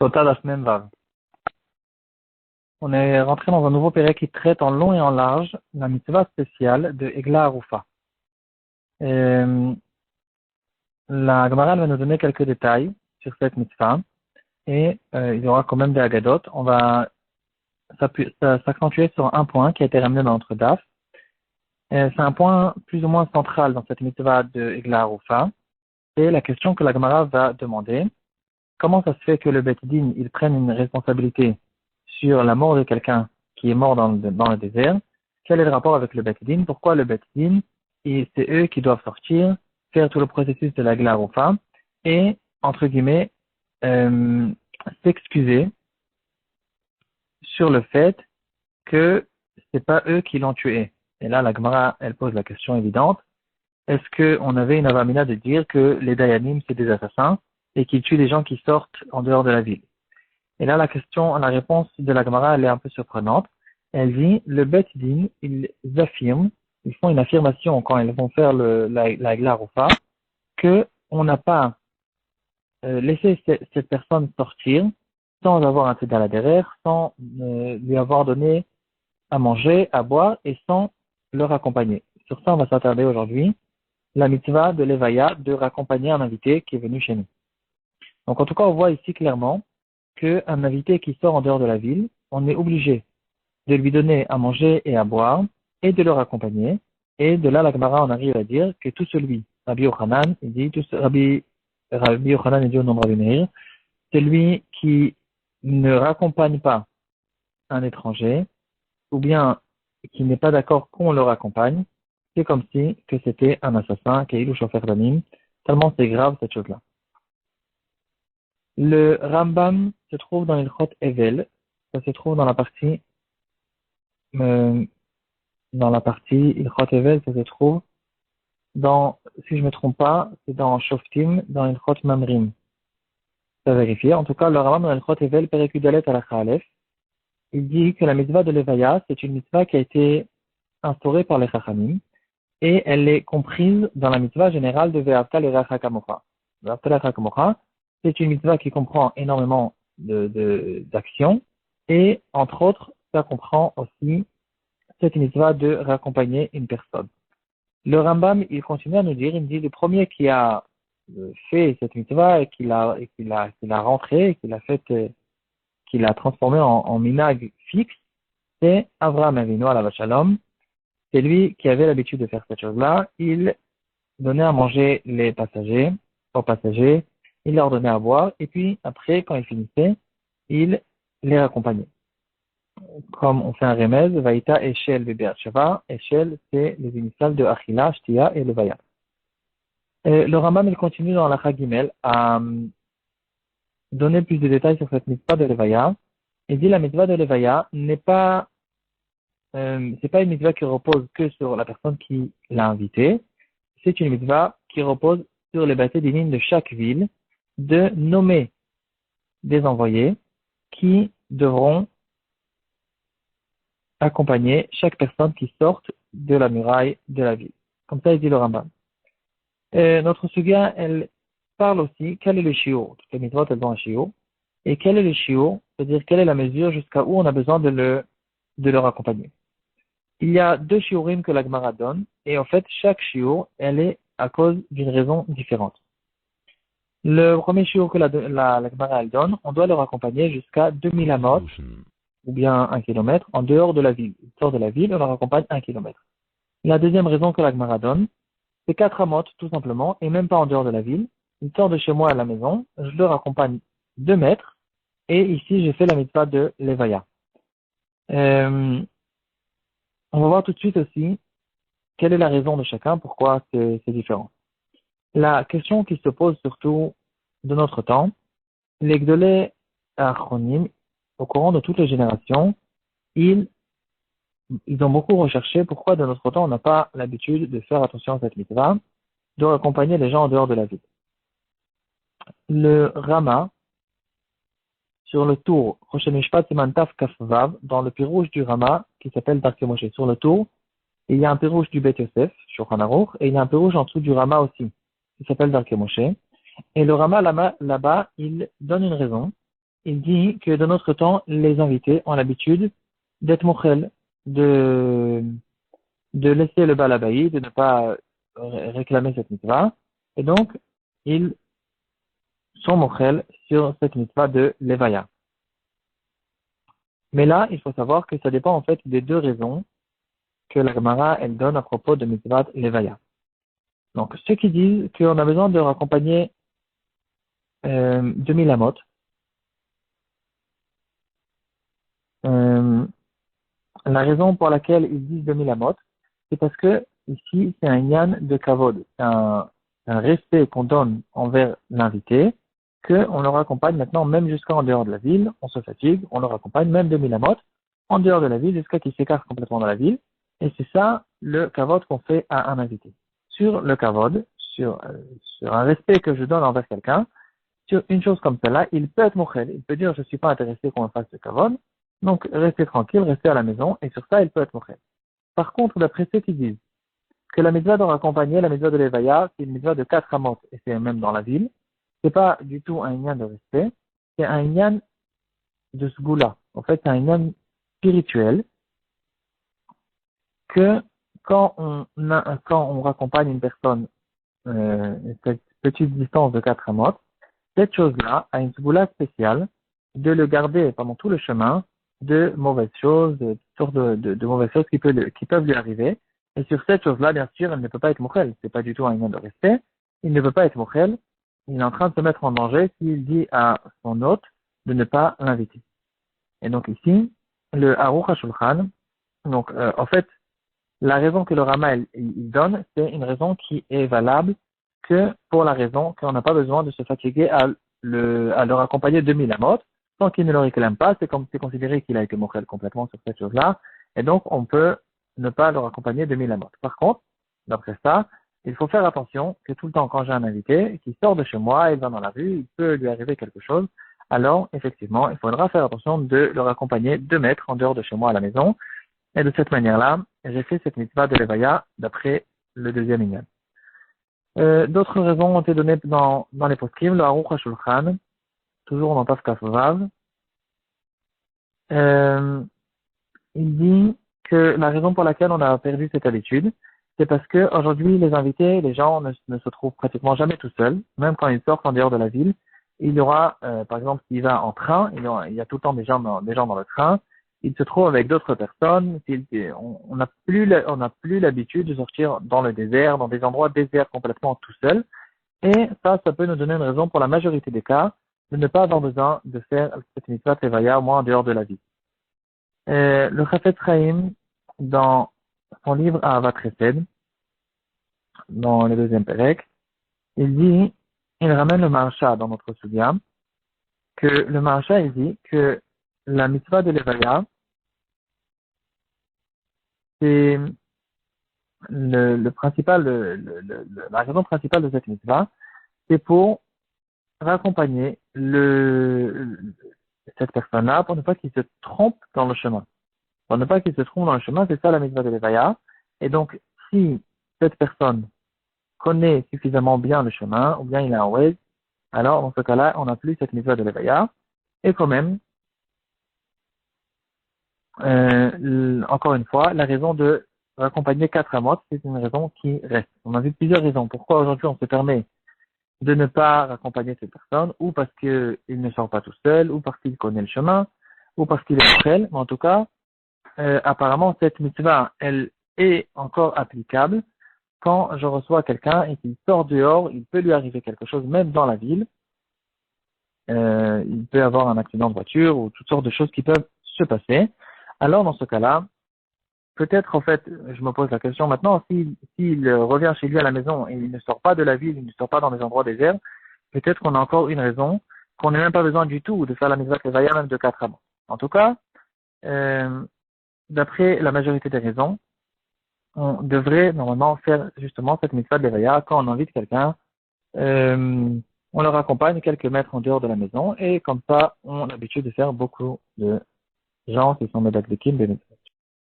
Total Asmem Vav. On est rentré dans un nouveau pérec qui traite en long et en large la mitzvah spéciale de Egla Arufa. La Gemara va nous donner quelques détails sur cette mitzvah et il y aura quand même des agadot. On va s'accentuer sur un point qui a été ramené dans notre daf. C'est un point plus ou moins central dans cette mitzvah de Egla Arufa. C'est la question que la Gemara va demander. Comment ça se fait que le Beit Din, il prenne une responsabilité sur la mort de quelqu'un qui est mort dans le désert? Quel est le rapport avec le Beit Din? Pourquoi le Beit Din, et c'est eux qui doivent sortir, faire tout le processus de la Egla Arufa et, entre guillemets, s'excuser sur le fait que c'est pas eux qui l'ont tué. Et là, la Gemara, elle pose la question évidente. Est-ce qu'on avait une avamina de dire que les Dayanim, c'est des assassins et qu'ils tuent les gens qui sortent en dehors de la ville? Et là, la réponse de la Gemara, elle est un peu surprenante. Elle dit, le Beit Din, ils affirment, ils font une affirmation quand ils vont faire la Egla Arufa, que on n'a pas laissé cette personne sortir sans avoir un tzedala derrière, sans lui avoir donné à manger, à boire et sans le raccompagner. Sur ça, on va s'attarder aujourd'hui. La mitzvah de l'Evaya, de raccompagner un invité qui est venu chez nous. Donc, en tout cas, on voit ici clairement qu'un invité qui sort en dehors de la ville, on est obligé de lui donner à manger et à boire et de le raccompagner. Et de là, la Gemara, on arrive à dire que tout celui, Rabbi Yochanan, il dit, Rabbi Yochanan, il dit au nom de Rabbi Meir, celui qui ne raccompagne pas un étranger, ou bien qui n'est pas d'accord qu'on le raccompagne, c'est comme si que c'était un assassin, qu'il ou chauffeur d'anime, tellement c'est grave cette chose-là. Le Rambam se trouve dans l'Ilchot Evel, ça se trouve dans la partie Ilchot Evel, ça se trouve dans, si je me trompe pas, c'est dans Shoftim, dans l'Ilchot Mamrim. Ça vérifier. En tout cas, le Rambam dans l'Ilchot Evel, Perek Yudalet à la Khalef, il dit que la mitzvah de l'Evaya, c'est une mitzvah qui a été instaurée par les Chachamim, et elle est comprise dans la mitzvah générale de Ve'avta l'Erecha Kamocha. Ve'avta l'Erecha Kamocha, c'est une mitzvah qui comprend énormément d'actions, et entre autres, ça comprend aussi cette mitzvah de raccompagner une personne. Le Rambam, il continue à nous dire, il dit, le premier qui a fait cette mitzvah et qu'il a rentré, qu'il a transformé en minag fixe, c'est Avraham Avinu alav shalom. C'est lui qui avait l'habitude de faire cette chose-là. Il donnait à manger aux passagers, il leur donnait à boire, et puis après, quand il finissait, il les raccompagnait. Comme on fait un remède, Vaïta, Eshel, Bebeat Shava. Eshel, c'est les initiales de Achila, Shtia et Levaya. Le Rambam, il continue dans la Chagimel à donner plus de détails sur cette mitzvah de Levaya. Il dit la mitzvah de Levaya c'est pas une mitzvah qui repose que sur la personne qui l'a invité. C'est une mitzvah qui repose sur les bâtés divines de chaque ville de nommer des envoyés qui devront accompagner chaque personne qui sorte de la muraille de la ville. Comme ça, il dit le Rambam. Notre suga, elle parle aussi quel est le shiur. Toutes les mitzvot, elles ont un shiur. Et quel est le shiur, c'est-à-dire quelle est la mesure jusqu'à où on a besoin de leur accompagner. Il y a deux shiurim que la Gemara donne, et en fait, chaque shiur, elle est à cause d'une raison différente. Le premier shiur que la Gemara elle donne, on doit leur accompagner jusqu'à 2000 amot, ou bien 1 kilomètre, en dehors de la ville. Ils sortent de la ville, on leur accompagne 1 kilomètre. La deuxième raison que la Gemara donne, c'est 4 amot, tout simplement, et même pas en dehors de la ville. Ils sortent de chez moi à la maison, je leur accompagne 2 mètres, et ici, j'ai fait la mitzvah de l'Evaya. On va voir tout de suite aussi quelle est la raison de chacun, pourquoi c'est différent. La question qui se pose surtout de notre temps, les Gdolei Achronim, au courant de toutes les générations, ils ont beaucoup recherché pourquoi de notre temps on n'a pas l'habitude de faire attention à cette mitzvah, de raccompagner les gens en dehors de la ville. Le Rama, sur le tour, Rosh Mishpat Siman Taf Kaf Vav, dans le pirouge du Rama, qui s'appelle Darkei Moshe, sur le tour, il y a un pirouge du Beit Yosef, Shulchan Aruch, et il y a un pirouge en dessous du Rama aussi, qui s'appelle Darkei Moshe. Et le Rama là-bas, il donne une raison. il dit que de notre temps, les invités ont l'habitude d'être mochel, de, de laisser le balabaï, de ne pas réclamer cette mitzvah. Et donc, ils sont mochel sur cette mitzvah de levaya. Mais là, il faut savoir que ça dépend en fait des deux raisons que la Gemara elle donne à propos de mitzvah levaya. Donc, ceux qui disent qu'on a besoin de raccompagner 2000 amot, la raison pour laquelle ils disent 2000 amot, c'est parce que ici c'est un yan de kavod, c'est un respect qu'on donne envers l'invité, qu'on le raccompagne maintenant même jusqu'en dehors de la ville, on se fatigue, on le raccompagne même 2000 amot, en dehors de la ville jusqu'à qu'il s'écarte complètement de la ville, et c'est ça le kavod qu'on fait à un invité. Sur le kavod, sur un respect que je donne envers quelqu'un, sur une chose comme celle-là, il peut être mochel, il peut dire je suis pas intéressé qu'on me fasse ce kavod, donc restez tranquille, restez à la maison, et sur ça il peut être mochel. Par contre, d'après ceux qui disent que la mitzvah de raccompagner, la mitzvah de l'Evaya, c'est une mitzvah de 4 amot, et c'est même dans la ville, c'est pas du tout un yan de respect, c'est un yan de sgoula. En fait, c'est un yan spirituel que quand on raccompagne une personne cette petite distance de 4 amot, cette chose-là a une sgoula spéciale de le garder pendant tout le chemin de mauvaises choses, de toutes sortes de mauvaises choses qui peuvent lui arriver. Et sur cette chose-là, bien sûr, elle ne peut pas être mochel. C'est pas du tout un lien de respect. Il ne peut pas être mochel. Il est en train de se mettre en danger s'il dit à son hôte de ne pas l'inviter. Et donc ici, le Aruch HaShulchan, donc en fait, la raison que le Rama il donne, c'est une raison qui est valable que pour la raison qu'on n'a pas besoin de se fatiguer à leur accompagner 2000 amot. Tant qu'il ne le réclame pas, c'est considéré qu'il a été mochel complètement sur cette chose-là. Et donc, on peut ne pas leur accompagner 2000 amot. Par contre, d'après ça, il faut faire attention que tout le temps, quand j'ai un invité qui sort de chez moi, il va dans la rue, il peut lui arriver quelque chose. Alors, effectivement, il faudra faire attention de leur accompagner 2 mètres en dehors de chez moi à la maison. Et de cette manière-là, j'ai fait cette mitzvah de l'Evaya d'après le deuxième inyan. D'autres raisons ont été données dans les poskim, le Aruch HaShulchan, toujours dans Taf Kaf Vav. Il dit que la raison pour laquelle on a perdu cette habitude, c'est parce que aujourd'hui, les invités, les gens ne se trouvent pratiquement jamais tout seuls, même quand ils sortent en dehors de la ville. Il y aura, par exemple, s'il va en train, il y a tout le temps des gens dans le train, il se trouve avec d'autres personnes, on n'a plus l'habitude de sortir dans le désert, dans des endroits déserts complètement tout seul. Et ça peut nous donner une raison pour la majorité des cas de ne pas avoir besoin de faire cette mitzvah Tevaya au moins en dehors de la vie. Le Chafetz Chaim, dans son livre Ahavat Chesed, dans le deuxième Perek, il ramène le Maharsha dans notre Sugya, que le Maharsha, il dit que la mitzvah de l'Evaya, c'est la raison principale de cette mitzvah, c'est pour raccompagner cette personne-là pour ne pas qu'il se trompe dans le chemin. Pour ne pas qu'il se trompe dans le chemin, c'est ça la mitzvah de l'Evaya. Et donc, si cette personne connaît suffisamment bien le chemin, ou bien il a un Waze, alors dans ce cas-là, on n'a plus cette mitzvah de l'Evaya. Et quand même, encore une fois, la raison de raccompagner 4 amot, c'est une raison qui reste. On a vu plusieurs raisons. Pourquoi aujourd'hui on se permet de ne pas raccompagner cette personne, ou parce qu'il ne sort pas tout seul, ou parce qu'il connaît le chemin, ou parce qu'il est prêt. Mais en tout cas, apparemment, cette mitzvah, elle est encore applicable quand je reçois quelqu'un et qu'il sort dehors, il peut lui arriver quelque chose, même dans la ville. Il peut avoir un accident de voiture ou toutes sortes de choses qui peuvent se passer. Alors, dans ce cas-là, peut-être, en fait, je me pose la question maintenant, s'il revient chez lui à la maison et il ne sort pas de la ville, il ne sort pas dans des endroits déserts, peut-être qu'on a encore une raison, qu'on n'a même pas besoin du tout de faire la mitzvah Levaya même de 4 amants. En tout cas, d'après la majorité des raisons, on devrait normalement faire justement cette mitzvah de Levaya quand on invite quelqu'un, on leur accompagne quelques mètres en dehors de la maison et comme ça, on a l'habitude de faire beaucoup de gens qui sont médaillés de Kim.